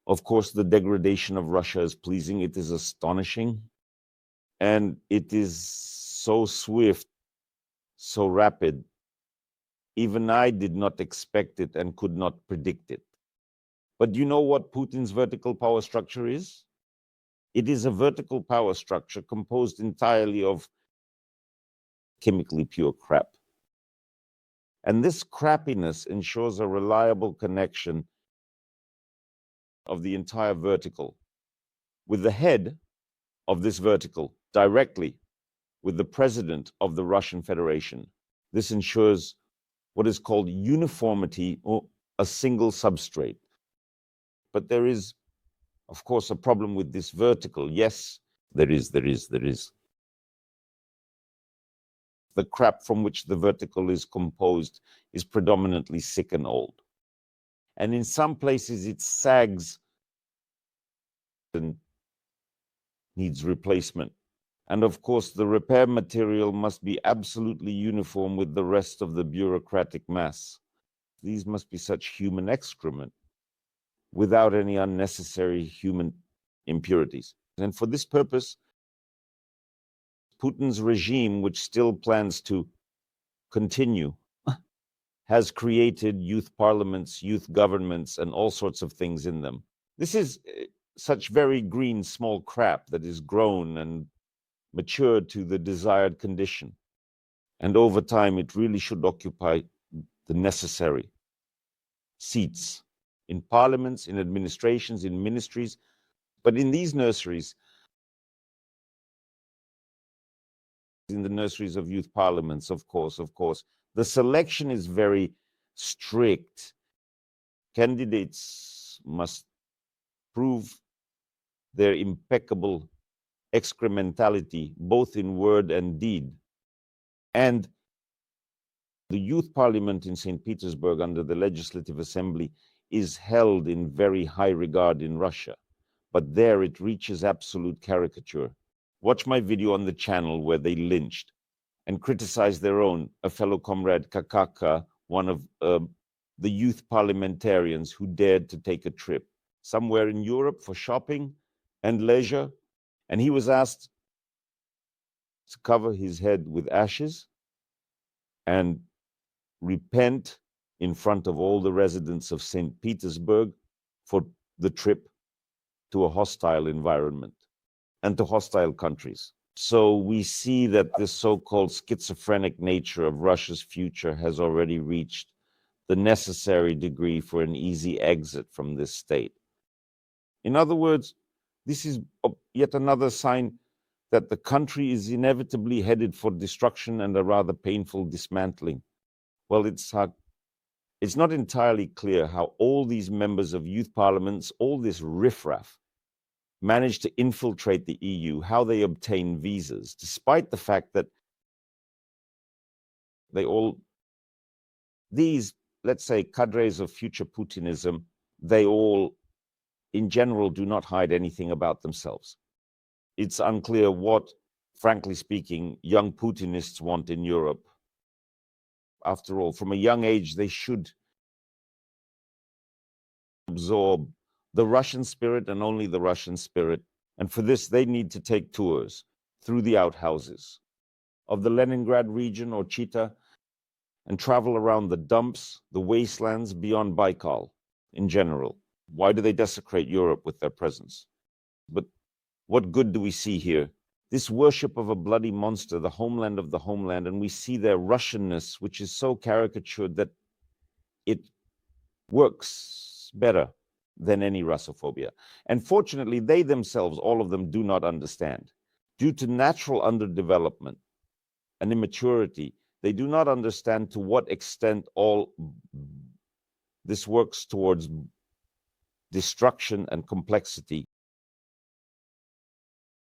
Of course, the degradation of Russia is pleasing. It is astonishing. And it is so swift, so rapid. Even I did not expect it and could not predict it. But do you know what Putin's vertical power structure is? It is a vertical power structure composed entirely of chemically pure crap. And this crappiness ensures a reliable connection of the entire vertical with the head of this vertical directly with the president of the Russian Federation. This ensures what is called uniformity or a single substrate. But there is, of course, a problem with this vertical. Yes, there is. The crap from which the vertical is composed is predominantly sick and old. And in some places it sags and needs replacement. And of course, the repair material must be absolutely uniform with the rest of the bureaucratic mass. These must be such human excrement without any unnecessary human impurities. And for this purpose, Putin's regime, which still plans to continue, has created youth parliaments, youth governments, and all sorts of things in them. This is such very green small crap that is grown and matured to the desired condition. And over time, it really should occupy the necessary seats in parliaments, in administrations, in ministries. But in these nurseries, in the nurseries of youth parliaments, of course, the selection is very strict. Candidates must prove their impeccable excrementality, both in word and deed. And the youth parliament in St. Petersburg under the Legislative Assembly is held in very high regard in Russia. But there it reaches absolute caricature. Watch my video on the channel where they lynched and criticized their own, a fellow comrade Kakaka, one of the youth parliamentarians who dared to take a trip somewhere in Europe for shopping and leisure. And he was asked to cover his head with ashes and repent in front of all the residents of St. Petersburg for the trip to a hostile environment and to hostile countries. So we see that this so-called schizophrenic nature of Russia's future has already reached the necessary degree for an easy exit from this state. In other words, this is yet another sign that the country is inevitably headed for destruction and a rather painful dismantling. Well, it's not entirely clear how all these members of youth parliaments, all this riffraff, managed to infiltrate the EU, how they obtain visas, despite the fact that these, let's say, cadres of future Putinism, they all, in general, do not hide anything about themselves. It's unclear what, frankly speaking, young Putinists want in Europe. After all, from a young age, they should absorb the Russian spirit and only the Russian spirit. And for this, they need to take tours through the outhouses of the Leningrad region or Chita and travel around the dumps, the wastelands beyond Baikal in general. Why do they desecrate Europe with their presence? But what good do we see here? This worship of a bloody monster, the homeland of the homeland, and we see their Russianness, which is so caricatured that it works better than any Russophobia. And fortunately, they themselves, all of them, do not understand. Due to natural underdevelopment and immaturity, they do not understand to what extent all this works towards destruction and complexity